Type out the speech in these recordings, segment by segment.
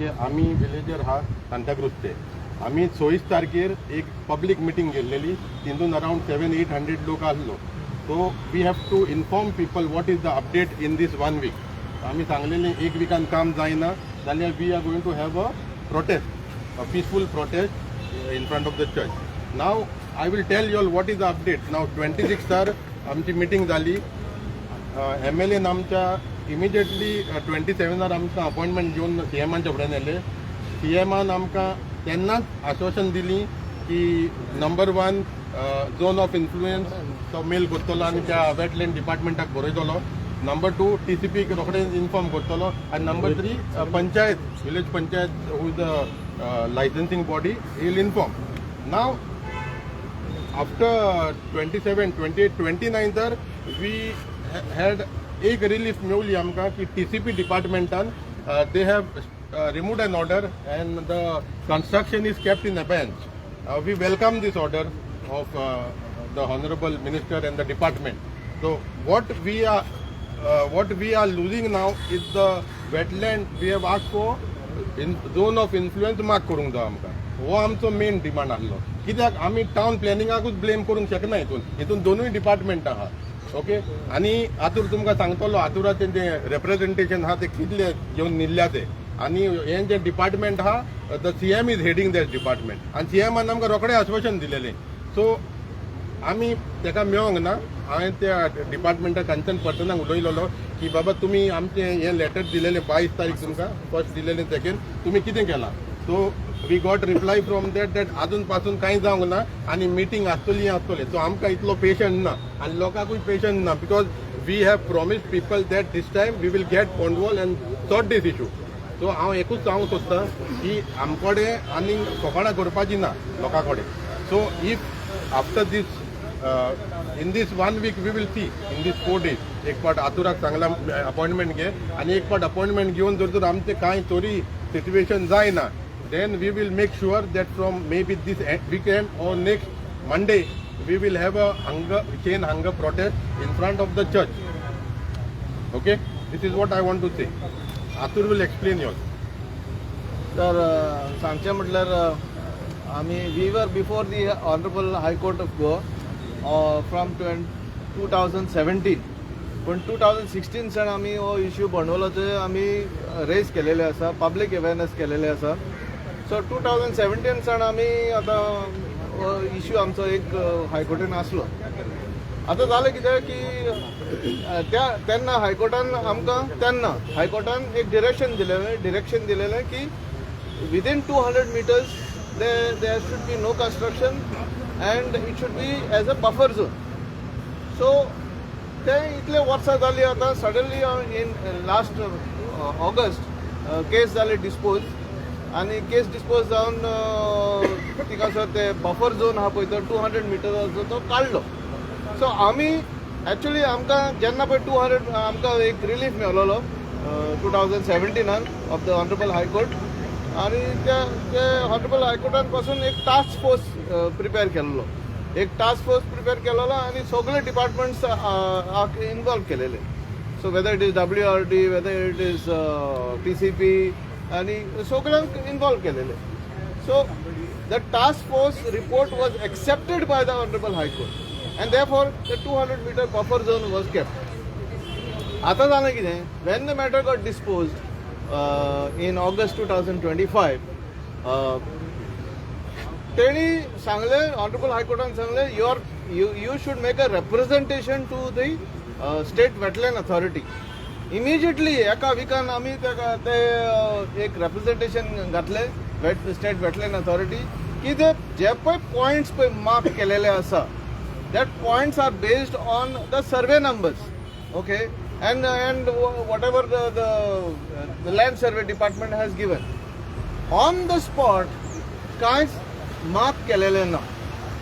Okay आम्ही villager हा सांताक्रूजचे आम्ही 24 तारखेर एक पब्लिक मिटींग गेल्लेली तितून अराउंड 700-800 लोक आसलो so we have to inform people what is the update in this 1 week आम्ही सांगलेले एक विकान काम जायना जाल्यार we are going to have a protest a peaceful protest in front of the church now I will tell you all what is the update now 26 आमची meeting जाली MLA आमच्या इमिजिएटली 27 आमकां अपॉइंटमेंट घेवन CMांच्या फुड्यान येले CMान आमकां तेन्नाच आश्वासन दिली की नंबर 1 झोन ऑफ इन्फ्लुएन्स तो मेल करतलो आनी त्या वेटलँड डिपार्टमेंटाक बरयतलो नंबर 2 TCP रोखडेच इन्फॉर्म करतलो आनी number 3 panchayat village panchayat who is the licensing body he will inform now after 27, 28, 29 we had एक रिलीफ मेवली आमकां की TCP डिपार्टमेंटान they have removed an order and the construction is kept in abeyance. We welcome this order of the honorable minister and the department. So what we are losing now is the wetland. We have asked for zone of influence mark करूंक जाय आमकां हो आमचो main demand आसलो कित्याक आमी town प्लॅनिंगाकूच blame करूंक शकना हितून दोनूय डिपार्टमेंट आहा ओके आनी हातूर तुमकां सांगतलो हातुराचें जें रिप्रेझेंटेशन आहा तें कितले घेवन निल्ल्या ते आनी हें जें डिपार्टमेंट आहा the CM is heading that department आनी CMान आमकां रोखडें आश्वासन दिलेलें सो आमी तेका मेळोंक ना हांवें त्या डिपार्टमेंटा कन्सर्न पर्सनाक उलयलेलो की बाबा तुमी आमचें हें लेटर दिलेलें 22 तारीख तुमकां फर्स्ट दिलेलें सेकेंड तुमी कितें केलां so we got reply from that आजून पासून कांय जावंक ना आनी मिटींग आसतली सो आमकां इतलो पेशंट ना आनी लोकांकूय पेशंट ना because we have promised people that these time we will get pond wall and sort these issue so हांव एकूच सांगूंक सोदतां की आमकोडे आनी फकाणां करपाची ना लोकां कडेन so if after this in this 1 week we will see in this 4 days एक पाट आतुराक सांगला अपॉइंटमेंट घे आनी एक पाट अपॉइंटमेंट घेवन जर आमचें कांय तरी सिच्युएशन जायना then we will make sure that from maybe this weekend or next Monday we will have a chain hunger protest in front of the church. Okay, this is what I want to say. Atur will explain you. तर सांगचें म्हटल्यार आमी we were before the honourable high court of Goa from 2017 पण 2016 San आमी हो issue बोंडवलाचो आमी raise केलेले आसा पब्लीक अवेरनेस केलेले आसा सो 2017 सान आमी आतां इश्यू आमचो एक हायकोर्टान आसलो आतां जालें कितें की तेन्ना हायकोर्टान आमकां हायकोर्टान एक डिरेक्शन दिलेलें की within 200 meters there should be no construction and it should be as a buffer zone so ते इतले वर्सां जालीं आतां सडनली इन लास्ट ऑगस्ट केस जाले डिस्पोज आनी केस डिस्पोज जावन तिका सर ते बफर झोन आहा पळय तो 200 meters तो काडलो सो आमी एक्चुअली आमकां जेन्ना पळय 200 आमकां एक रिलीफ मेळलोलो 2017 ऑफ द ऑनरेबल हायकोर्ट आनी ते ऑनरेबल हायकोर्टान पासून एक टास्क फोर्स प्रिपेर केल्लो आनी सगळे डिपार्टमेंट्स इन्वॉल्व केलेले so whether it is WRD whether it is TCP आनी सगळ्यांक इन्वॉल्व केलेले so the task force report was accepted by the honourable high court and therefore the 200 meter buffer zone was kept आतां जालें कितें when the matter got disposed in August 2025 तेणी सांगले honourable हायकोर्टान सांगले you should make a representation to the state wetland authority immediately एका विकान आमी ते एक रिप्रेझेंटेशन घातले स्टेट वेटलँड अथॉरिटी की जे पळय पॉयंट्स पळय मार्क केलेले आसा that points are based on the survey numbers okay and whatever the land survey department has given on the spot कांयच मार्क केलेले ना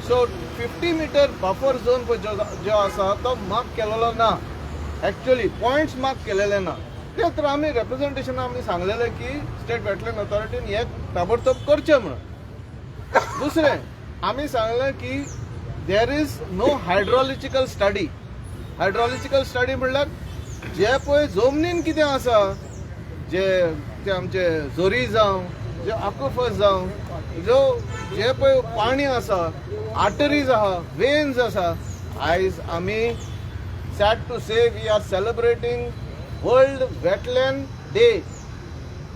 सो 50 meter बफर झोन जो आसा तो मार्क केलेलो ना एक्चुअली पॉयंट्स मार्क केलेले ना ते तर आमी रिप्रेझेंटेशन आमी सांगलेले की स्टेट वेटलँड अथॉरिटीन हे ताबडतोब करचें म्हणून दुसरें आमी सांगलें की there is no hydrological study म्हणल्यार जे पळय जमनीन कितें आसा जे ते आमचे झोरी जावं जे आक्वाफर्स जावं जो जे पळय पाणी आसा आर्टरीज आहा वेन्स आसा आयज आमी sad to say we are celebrating world wetland day.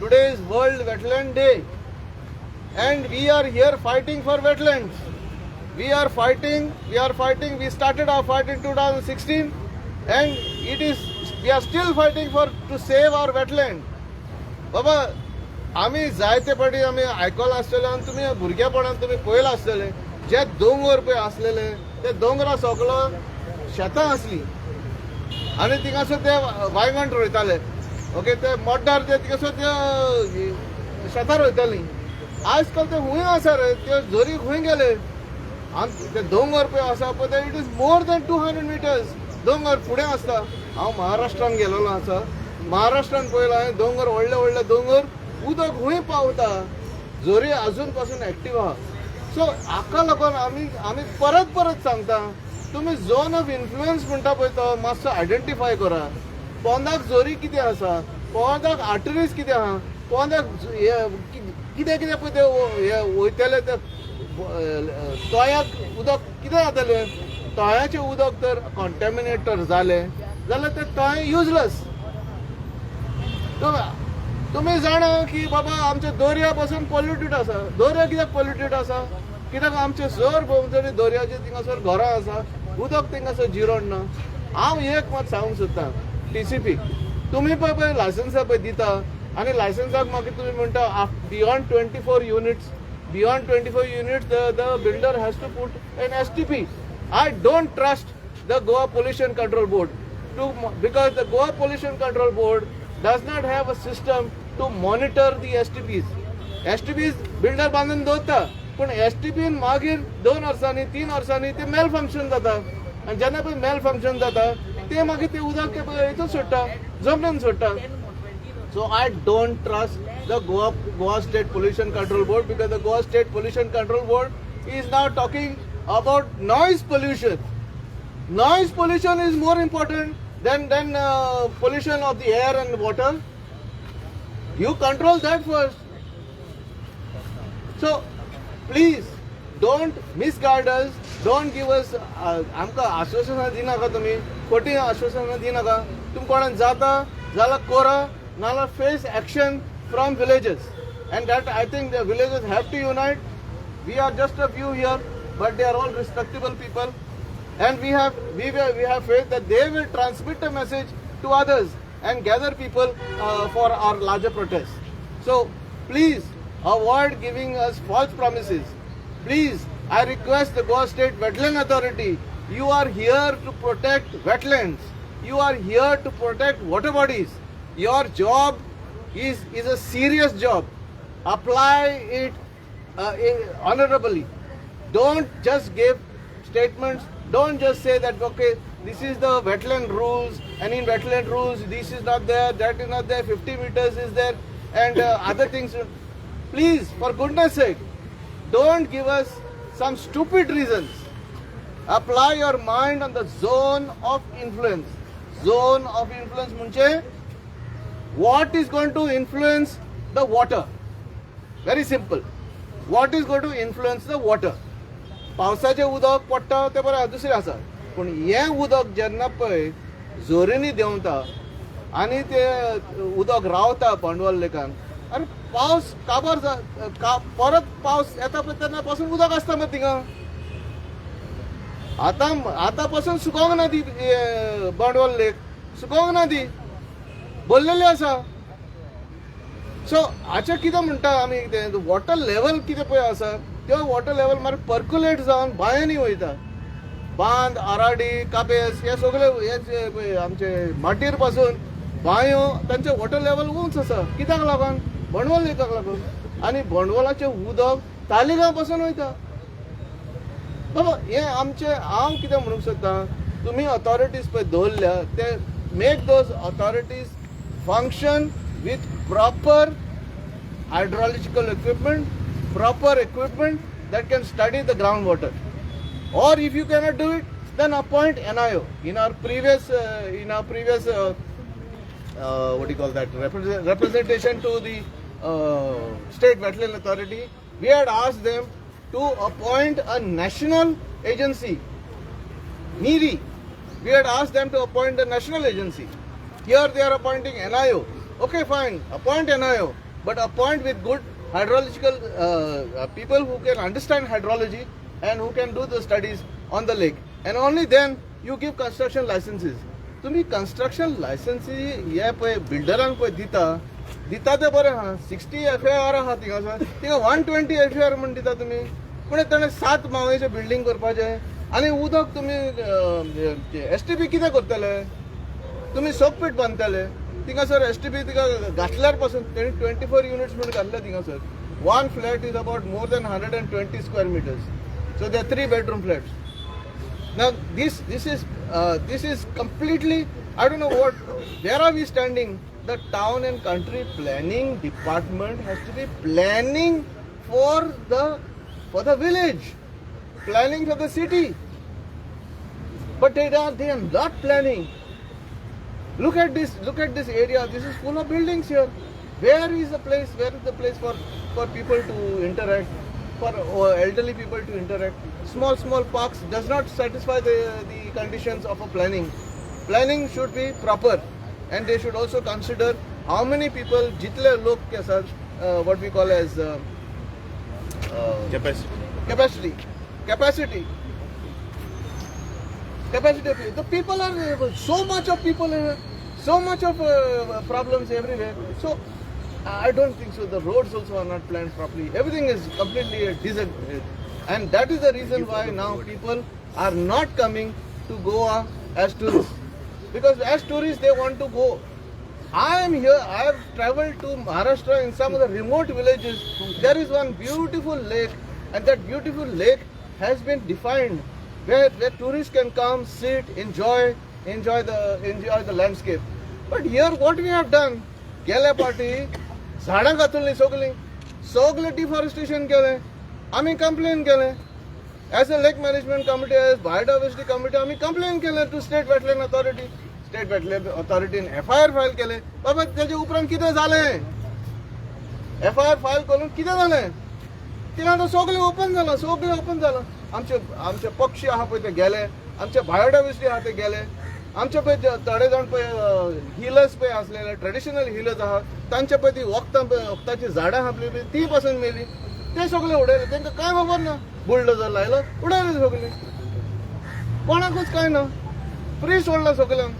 Today is world wetland day and we are here fighting for wetlands. We are fighting. We started our fight in 2016 and we are still fighting to save our wetland. बाबा आम्ही जायते फाटी आम्ही आयकला आसलेले आनी तुमी भुरगेपणान तुमी पळयला आसलेले जे दोंगर पळय आसलेले ते दोंगरा सकलो शेतां आसली आनी थिंगासर ते वायगण रोयताले. ओके ते मोड्डार ते थिंगासर ते शेतां रोयतालीं. आजकाल ते हुंय आसा रे ते झोरी खंय गेले आनी ते दोंगर पळय आसा पळय ते it is more than 200 metres दोंगर फुडें आसता. हांव महाराष्ट्रान गेलोलो आसा. महाराष्ट्रान पळयलां हांवें दोंगर व्हडले व्हडले दोंगर उदक हुंय पावता झोरी अजून पासून एक्टीव आहा. सो हाका लागून आमी परत परत सांगता तुमी झोन ऑफ इन्फ्लुएन्स म्हणटा पळय तो मातसो आयडेंटिफाय करा. पोंदाक झोरी कितें आसा पोंदाक आर्टरीज कितें आहा पोंदाक कितें कितें पळय ते वयतले ते तोयाक उदक कितें जातलें तोयाचें उदक तर कॉन्टॅमिनेटर जालें जाल्यार तें तोय युजलेस. तुमी जाणा की बाबा आमचे दर्या पासून पॉल्युटेड आसा. दर्या कित्याक पॉल्युटेड आसा कित्याक आमचे सर भोंवतणी दर्याचे थिंगासर घरां आसा उदक थिंगासर जिरोन ना. हांव एक मात सांगूंक सोदतां TCP तुमी पळय लायसन्सा पळय दिता आनी लायसन्साक मागीर तुमी म्हणटा beyond 24 units the builder has to put an STP. I don't trust the Goa Pollution Control Board because the Goa Pollution Control Board does not have a system to monitor the STPs. STPs builder बांदून दवरता पूण STP मागीर 2 वर्सांनी 3 वर्सांनी ते mail function जाता आनी जेन्ना पळय मेल फंक्शन जाता ते मागीर ते उदक ते हितून सोडटा जमनीन सोडटा. So I don't trust the Goa State Pollution Control Board because the Goa State Pollution Control Board is now talking about noise pollution. Noise pollution is more important than pollution of the air and water. You control that first. So please don't misguide us. Don't give us आमकां आश्वासनां दिनाका तुमी खोटी आश्वासनां दिनाका. तुमी कोणाक जाता जाल्यार करा नाल्यार face action from villages and that I think the villages have to unite. We are just a few here but they are all respectable people and we have faith that they will transmit a message to others and gather people for our larger protest. So please avoid giving us false promises. Please, I request the Goa State Wetland Authority, you are here to protect wetlands. You are here to protect water bodies. Your job is a serious job. Apply it honorably. Don't just give statements. Don't just say that, okay, this is the wetland rules and in wetland rules this is not there, that is not there, 50 meters is there and other things. Please, for goodness sake, don't give us some stupid reasons. Apply your mind on the zone of influence. Zone of influence म्हणजे what is going to influence the water? Very simple. What is going to influence the water? पावसाचे उदक पडटा ते बरें दुसरें आसा पूण हें उदक जेन्ना पळय झोरींनी देंवता आनी ते उदक रावता पांडवल लेकान आनी पावस काबार परत पावस येता पळय तेन्ना पासून उदक आसता मरे थिंगा. आतां पासून सुकोंक ना ती पांडवल लेक सुकोंक ना ती बोललेले आसा. सो हाचें कितें म्हणटा आमी वॉटर लेवल कितें पळय आसा त्यो वॉटर लेवल मागीर पर्क्युलेट जावन बांयांनी वयता. बांद आराडी कापेस हे सगळे हे आमचे माटीर पासून बांयो तांचे वॉटर लेवल उंच आसा. कित्याक लागून बंडवल लेकाक लागून आनी बंडवलाचें उदक तालिगांव पासून वयता. बाबा हे आमचे हांव कितें म्हणूंक सोदतां तुमी ऑथॉरिटीज पळय दवरल्या ते make those authorities function with proper hydrological equipment, proper equipment that can study the groundwater. Or if you cannot do it, then appoint NIO. In our previous what do you call that, representation to the State Wetland Authority. We had asked them to appoint a national agency, NEERI. We had asked them to appoint a national agency. Here they are appointing NIO. Okay, fine, appoint NIO, but appoint with good hydrological people who can understand hydrology and who can do the studies on the lake. And only then you give construction licenses. तुम्ही construction license हे पळय बिल्डरांक पळय दिता ते बरें आहा. 60 FAR आहा थिंगासर, थिंगा 120 FAR म्हण दिता तुम्ही. पण ताणें 7 माळेचें बिल्डींग करपाचें आनी उदक तुम्ही STP कितें करतले? तुम्ही सोकपीट बांदतले थिंगासर. STP तिका घातल्यार पासून तेणी 24 युनिट्स म्हण घातले थिंगासर. One flat is about more than 120 square meters. So there are 3-bedroom flats. Now this is completely, I don't know what, where are we standing? The town and country planning department has to be planning for the village, planning for the city, but they are not planning. Look at this area. This is full of buildings here. Where is the place for people to interact, for elderly people to interact? Small parks does not satisfy the conditions of a planning. Planning should be proper, and they should also consider how many people jitle log ke sath, what we call as capacity. The people are so much of people here, so much of problems everywhere. So I don't think so. The roads also are not planned properly. Everything is completely a disaster. And that is the reason why now people are not coming to Goa as tourists. Because as tourists they want to go. I am here, I have travelled to Maharashtra in some of the remote villages. There is one beautiful lake, and that beautiful lake has been defined where tourists can come, sit, enjoy the landscape. But here what we have done, गेल्या पाटी झाडां घातली सगळे deforestation केलें. आमी complain केलें as a lake management committee, as biodiversity committee आमी complain केलें to state wetland authority. State wetland अथॉरिटीन FIR फायल केलें. बाबा तेजे उपरांत कितें जालें? FIR फायल करून कितें जालें? तिका आतां सगळें ओपन जालां. आमचे पक्षी आहा पळय ते गेले, आमचे बायोडायवर्सिटी आहा ते गेले, आमचे पळय थोडे जाण पळय हिलर्स पळय आसलेले, ट्रेडिशनल हिलर्स आहा, तांचे पळय ती वखदाची झाडां आहा पळय ती पासून मेली. ते सगळे उडयले. तांकां कांय खबर ना. बुलडोजर लायलो, उडयले सगळे. कोणाकूच कांय ना. फ्री सोडला सगळ्यांक.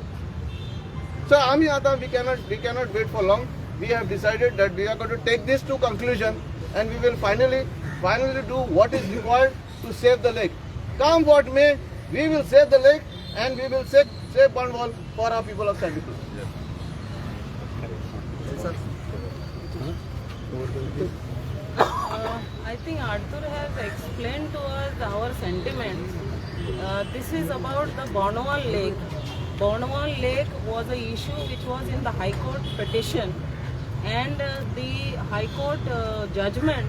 So आमी आतां we cannot wait for long. We have decided that we are going to take this to conclusion, and we will finally do what is required to save the lake. Come what may, we will save the lake, and we will save Banwal for our people of Sandipur. I think Arthur has explained to us our sentiments. This is about the Banwal Lake. Banwal Lake was an issue which was in the High Court petition, and the High Court judgment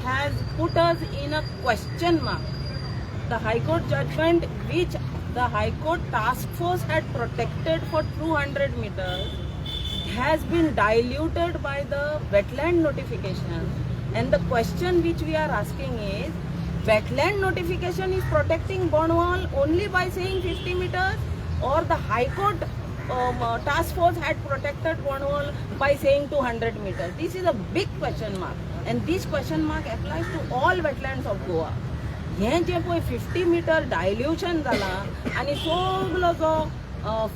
has put us in a question mark. The High Court judgment, which the High Court task force had protected for 200 meters, has been diluted by the wetland notification. And the question which we are asking is, wetland notification is protecting Banwal only by saying 50 meters, or the High Court task force had protected Banwal by saying 200 meters? This is a big question mark, and this question mark applies to all wetlands of Goa. हे जे पळय 50 metre dilution जाला आनी सगळो जो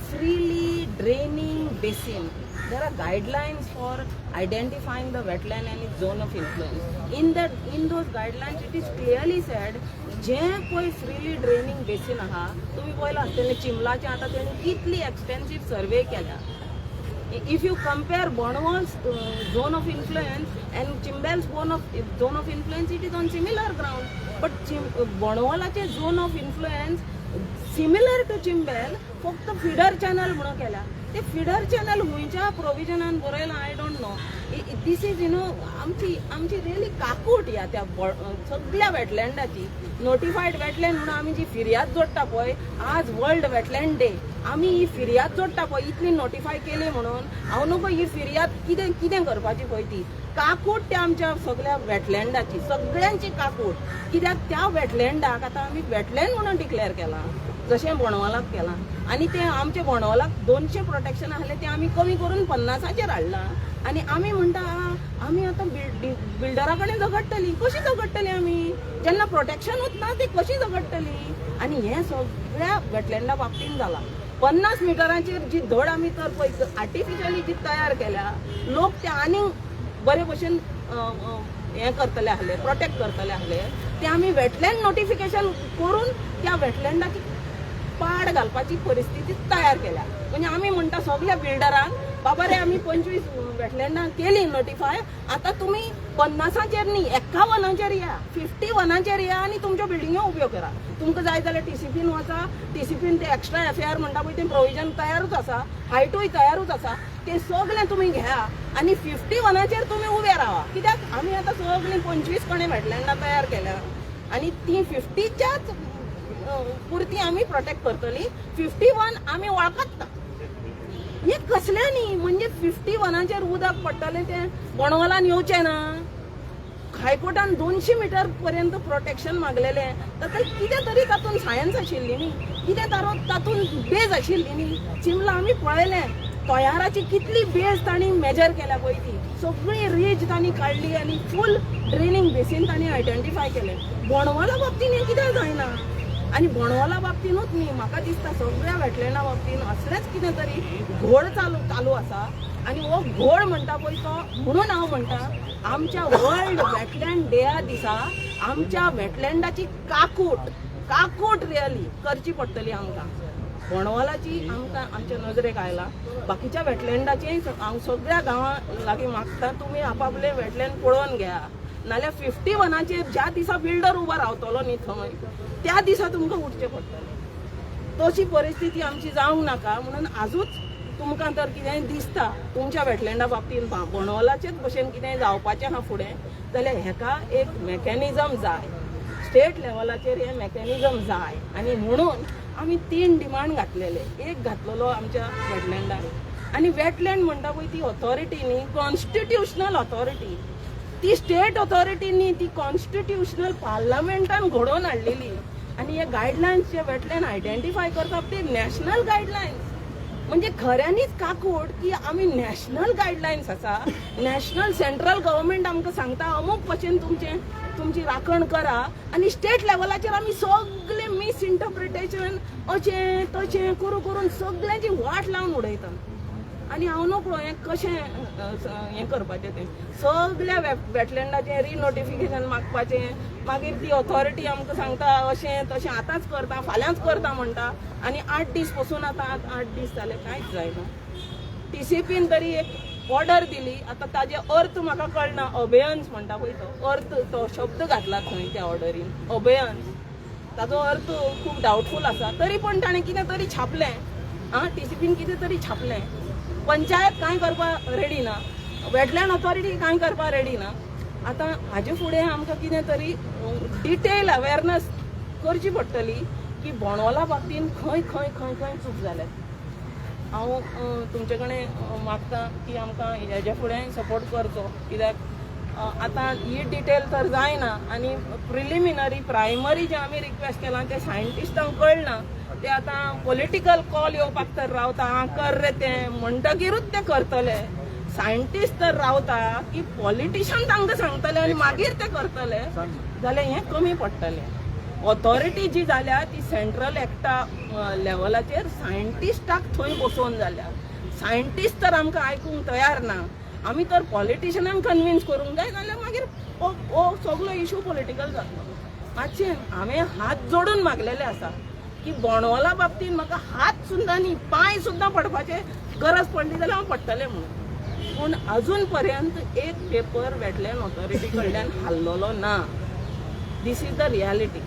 freely draining basin, there are guidelines for identifying the wetland and its zone of influence. In those guidelines it is clearly said, जे पळय freely draining basin आहा, तुम्ही पळयला आसतलें चिंबलाचे आतां तेणी कितली एक्सटेन्सिव सर्वे केल्या. If you compare Banwal's zone of influence and Chimbel's zone of influence, it is on similar ground. But Banwalache zone of influence similar to Chimbel फक्त फिडर चॅनल म्हणून केला. ते फिडर चॅनल हुंयच्या प्रोविजनान बरयला I don't know. This is आमची really काकूट या त्या सगळ्या वेटलँडाची. नोटिफाईड वेटलँड म्हणून आम्ही जी फिर्याद जोडटा पळय, आज वर्ल्ड वेटलँड डे, आम्ही ही फिर्याद जोडटा पळय इतली नोटिफाय केली म्हणून. हांव नको ही फिर्याद कितें करपाची पळय ती काकूट त्या आमच्या सगळ्या वेटलँडाची, सगळ्यांची काकूट. कित्याक त्या वेटलँडाक आतां आमी वेटलँड म्हणून डिक्लेअर केला, जशें बोंडवालाक केलां. आनी ते आमचे बोंडवालाक 200 प्रोटेक्शन आहले ते आमी कमी करून 50 हाडला. आनी आमी म्हणटा आमी आतां बिल्डरा कडेन झगडटली. कशी झगडटली आमी जेन्ना प्रोटेक्शनूच ना ती कशी झगडटली. आनी हें सगळ्या वेटलँडा बाबतींत जालां. 50 मिटरांचेर जी धड आमी तर पळय आर्टिफिशली जी तयार केल्या, लोक ते आनीक बरे भशेन हें करतले आहले, प्रोटेक्ट करतले आहले. ते आमी वेटलँड नोटिफिकेशन करून त्या वेटलँडाची पाड घालपाची परिस्थिती तयार केल्या. म्हणजे आमी म्हणटा सगळ्या बिल्डरांक बाबा रे आमी 25 वेटलँडां केली नोटिफाय, आता तुम्ही 50चेर न्ही 51चेर या, 51चेर या आनी तुमच्यो बिल्डिंग्यो उब्यो करा. तुमकां जाय जाल्यार टीसीपीन वचा, टीसीपीन ते एक्स्ट्रा FIR म्हणटा पळय तें प्रोविजन तयारूच आसा, हायटूय तयारूच आसा, ते सगळें तुमी घ्या आनी 51चेर तुमी उबे रावा. कित्याक आमी आतां सगळीं 25 कणे वेटलँडां तयार केल्या आनी ती 50च्याच पुरती आमी प्रोटेक्ट करतली. 51 आमी वळखत ना. हे कसल्यांनी म्हणजे 51चेर उदक पडटलें तें बोंडवालान येवचें ना. हायकोर्टान 200 मिटर पर्यंत प्रोटेक्शन मागलेलें, ताका कितें तरी तातूंत सायन्स आशिल्ली न्ही, कितें तातूंत बेज आशिल्ली न्ही. चिमला आमी पळयलें तयाराची कितली बेज तांणी मेजर केल्या पळय ती सगळी रीज तांणी काडली आनी फूल ड्रेनिंग बेसीन तांणी आयडेंटिफाय केलें. बोंडवाला बाबतींत हें कित्याक जायना. आनी बोंडवाला बाबतींतूच न्ही, म्हाका दिसता सगळ्या वेटलँडा बाबतींत असलेंच कितें तरी घोड चालू आसा. आनी हो घोड म्हणटा पळय तो म्हणून हांव म्हणटा आमच्या वर्ल्ड वेटलँड डेया दिसा आमच्या वेटलँडाची काकूट रियली करची पडटली आमकां. बोंडवालाची आमकां आमच्या नजरेक आयला. बाकीच्या वेटलँडाचेय हांव सगळ्या गांवां लागीं मागता तुमी आपापले वेटलँड पळोवन घ्या. नाल्यार 51चेर ज्या दिसा बिल्डर उबो रावतलो न्ही थंय त्या दिसा तुमकां उठचें पडटलें. तशी परिस्थिती आमची जावंक नाका. म्हणून आजूच तुमकां तर कितेंय दिसता तुमच्या वेटलँडा बाबतींत बोंडवालाचेच भशेन कितेंय जावपाचें आहा फुडें जाल्यार हेका एक मेकॅनिझम जाय. स्टेट लेवलाचेर हे मेकॅनिझम जाय. आनी म्हणून आमी 3 डिमांड घातलेले. एक घातलेलो आमच्या वेटलँडाक. आनी वेटलँड म्हणटा पळय ती ऑथॉरिटी न्ही कॉन्स्टिट्युशनल ऑथॉरिटी. ती स्टेट ऑथॉरिटी न्ही, ती कॉन्स्टिट्युशनल पार्लमेंटान घडोवन हाडलेली. आनी हे गायडलायन्स जे वेटलँड आयडेंटिफाय करतात ते नॅशनल गायडलायन्स. म्हणजे खऱ्यांनीच काकूट की आमी नॅशनल गायडलायन्स आसा, नॅशनल सेंट्रल गव्हर्मेंट आमकां सांगता अमूक भशेन तुमची राखण करा आनी स्टेट लेवलाचेर आमी सगळे मिसइंटरप्रिटेशन अशें तशें करून सगळ्यांची वाट लावन उडयता. आनी हांव नकळो हें कशें हें करपाचें तें सगळ्या वेटलँडाचें रिनोटिफिकेशन मागपाचें. मागीर ती ऑथॉरिटी आमकां सांगता अशें तशें आतांच करता फाल्यांच करता म्हणटा. आनी 8 दीस पसून आतां 8 दीस जाले कांयच जायना. टीसीपीन तरी एक ऑर्डर दिली. आतां ताजे अर्थ म्हाका कळना. अबेयन्स म्हणटा पळय तो अर्थ तो शब्द घातला थंय त्या ऑर्डरीन अबेयन्स. ताजो अर्थ खूब डावटफूल आसा. तरी पण ताणें कितें तरी छापलें. टीसीपीन कितें तरी छापलें. पंचायत कांय करपाक रेडी ना, वेटलँड ऑथॉरिटी कांय करपाक रेडी ना. आतां हाजे फुडें आमकां कितें तरी डिटेल अवेरनस करची पडटली की बोंडवाला बाबतींत खंय चूक जाल्या. हांव तुमचे कडेन मागता की आमकां हेजे फुडें सपोर्ट करचो. कित्याक आतां ही डिटेल तर जायना आनी प्रिलिमिनरी प्रायमरी जे आमी रिक्वेस्ट केलां ते सायंटिस्टांक कळना. ते आतां पॉलिटिकल कॉल येवपाक तर रावता कर रे तें म्हणटकीरूच ते करतले. सायंटिस्ट तर रावता की पॉलिटिशियन तांकां सांगतले आनी मागीर ते करतले जाल्यार हें कमी पडटलें. ऑथॉरिटी जी जाल्या ती सेंट्रल एक्टा लेवलाचेर सायंटिस्टाक थंय बसोवन जाल्या. सायंटिस्ट तर आमकां आयकूंक तयार ना. आमी तर पॉलिटिशियनांक कन्विन्स करूंक जाय जाल्यार मागीर हो सगळो इशू पॉलिटिकल जातलो. मातशें हांवें हात जोडून मागलेले आसा की बोंडवाला बाबतींत म्हाका हात सुद्दां न्ही पांय सुद्दां पडपाचे गरज पडली जाल्यार हांव पडटलें म्हणून. पूण अजून पर्यंत एक पेपर वेटलँड ऑथॉरिटी कडल्यान हाल्लोलो ना. This is the reality.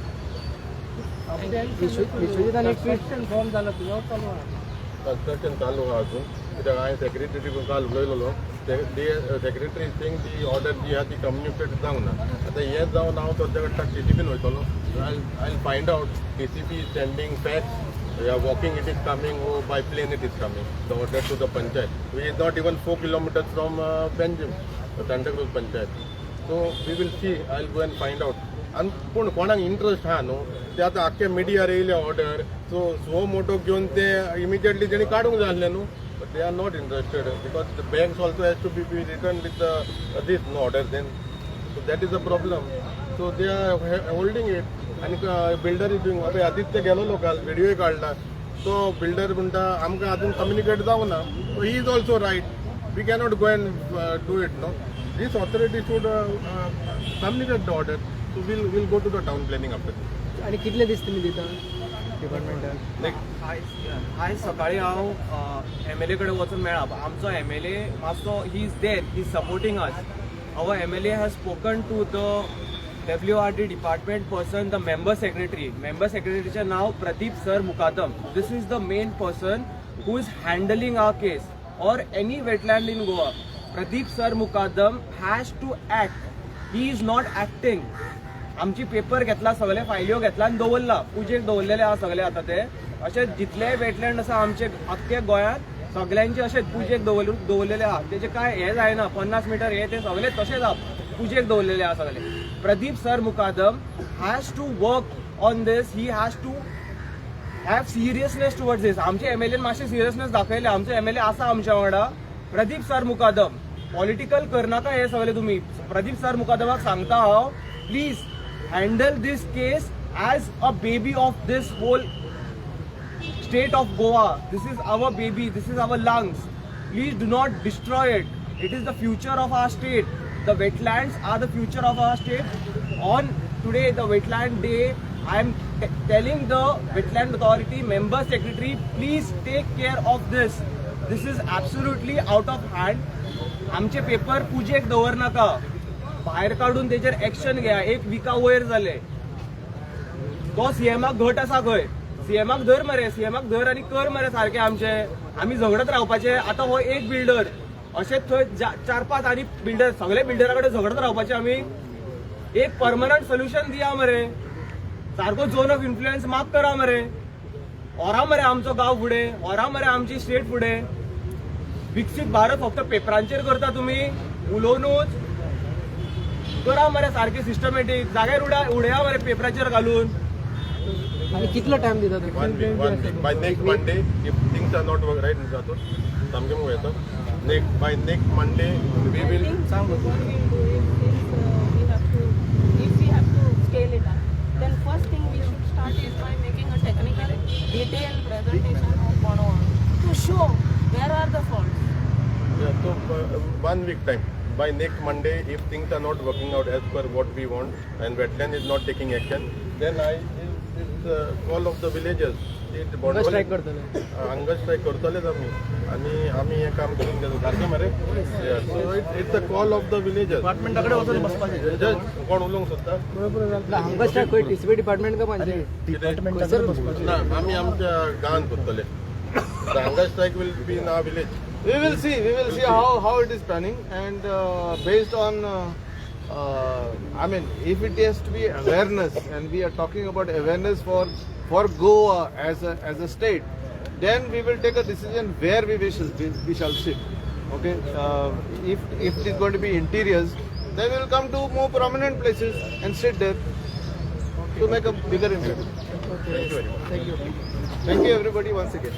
Vishwajit आणि क्वेश्चन फॉर्म झाला तुझा चालू आहे. Construction चालू हा अजून कित्याक हांवें सेक्रेटरी कोण काल उलयलोलो सेक्रेटरी थिंग ती ऑर्डर जी आहा ती कम्युनिकेट जावंक ना आतां हें जावन हांव सद्या कडटा TCPन वयतलो I find out TCP is sending fax walking it is coming oh by plane it is coming the order to the panchayat we is not even 4 kilometers from Panjim Santa Cruz panchayat so we will see I will go and find out आनी पूण कोणाक interest आहा न्हू ते आतां आख्खे मिडियार येयले order so motor घेवन ते इमिजिएटली तेणी काडूंक जाय आसलें न्हू but they are not interested because the banks also has to be return with this no order then so that is a problem so they are holding it आनी builder is doing पळय आदित्य गेलो local व्हिडियोय काडला तो builder म्हणटा आमकां आजून communicate जावं ना so he is also right we cannot go and do it no these authority should communicate the order so we'll go to the town planning after these आणि कितले दीस तुमी दिता डिपार्टमेंटान आयज सकाळी हांव MLA कडेन वचून मेळ्ळा आमचो MLA मातसो he is there he is supporting us our MLA has spoken to the WRD department person the member सेक्रेटरीचें नाव Pradeep sir Mukadam this is the main person who is handling our case or any wetland in Goa Pradeep sir Mukadam has to act he is not acting आमची paper घेतला सगळे फायल्यो घेतला आनी दवरला पुजेक दवरलेले आहा सगळे आतां ते अशे जितले वेटलँड आसा आमचे अख्खे गोंयांत सगळ्यांचे अशेच पुजेक दवरलेले आहा तेजे काय हे जायना 50 मीटर हे ते सगळे तशेच आहा पुजेक दवरलेले आहा सगळे Pradeep sir Mukadam has to work on this he has to have seriousness towards this आमचे MLA मातशे सिरियसनेस दाखयले आमचे MLA आसा आमच्या वांगडा प्रदीप सर मुकादम पॉलिटिकल करनाका हे सगळे तुम्ही प्रदीप सर मुकादमाक सांगता हांव please handle this case as a baby of this whole state of Goa. This is our baby, this is our lungs. Please do not destroy it. It is the future of our state. The wetlands are the future of our state. On today, the wetland day, I am telling the wetland authority, member secretary, please take care of this. This is absolutely out of hand. आमचे paper पुजेक दवर नाका भायर काढून तेचेर action घ्या 1 विका वयर जाले तो सीएमाक घट आसा खंय सीएमाक धर मरे सीएमाक धर आनी कर मरे सारखे आमचे आमी झगडत रावपाचे आता हो एक बिल्डर अशेच थंय 4-5 आनी बिल्डर सगळे बिल्डरा कडेन झगडत रावपाचे आमी एक परमनंट सोल्युशन दिया मरे सारको झोन ऑफ इन्फ्लुएन्स माफ करा मरे व्हरा मरे आमचो गांव फुडें व्हरा मरे आमची स्टेट फुडें विकसीत भारत फक्त पेपरांचेर करता तुम्ही उलोवनूच करा मरे सारखे सिस्टमॅटिक जाग्यार उडया मरे पेपराचेर घालून आणि कितलो टाइम दिता by next Monday if things are not right in Jatur सामके मग येतो by next Monday we will what we'll do is if we have to scale it up, then first thing we should start is by making a technical detailed presentation of Bonoa to show where are the faults. yeah, so 1 week time by next Monday if things are not working out as per what we want and wetland is not taking action then I it's call of the villagers strike करतले हांगा strike करतलेच आमी हे काम करून घेतो सारकें मरे so it's a call of the villagers डिपार्टमेंटाकडे वचून बसपाचें जस्ट कोण उलोवंक सोदता हांगा स्ट्राइक खंय TCP डिपार्टमेंट का पंचायत ना आमी आमच्या गांवांत करतले हांगा strike will be in our village We will see how it is planning and based on I mean if it has to be awareness and we are talking about awareness for Goa as a state then we will take a decision where we shall shift okay if it is going to be interiors then we will come to more prominent places and sit there to make a bigger impact. Thank you very much. Thank you everybody once again.